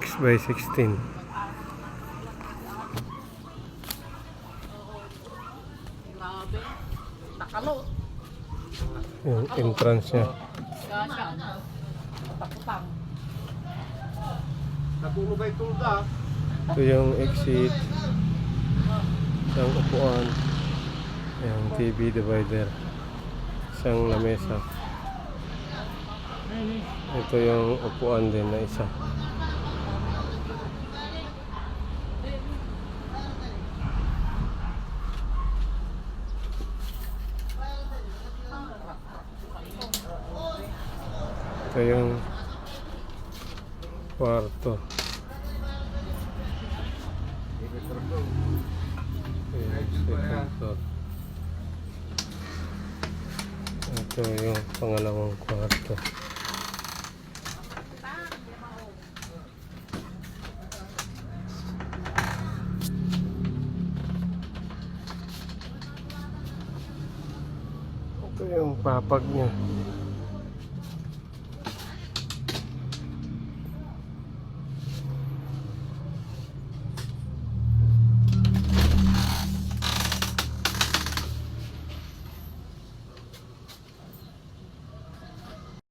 6x16. Grabe. Nakalo. Yung entrance niya. Gasya. Takutang. Napuno ba ito da? Ito yung exit. Isang upuan. Yung TV divider. Isang lamesa. Ito yung upuan din na isa. Ito yung kwarto. Second floor. Ito yung pangalawang kwarto. Ito yung papag niya.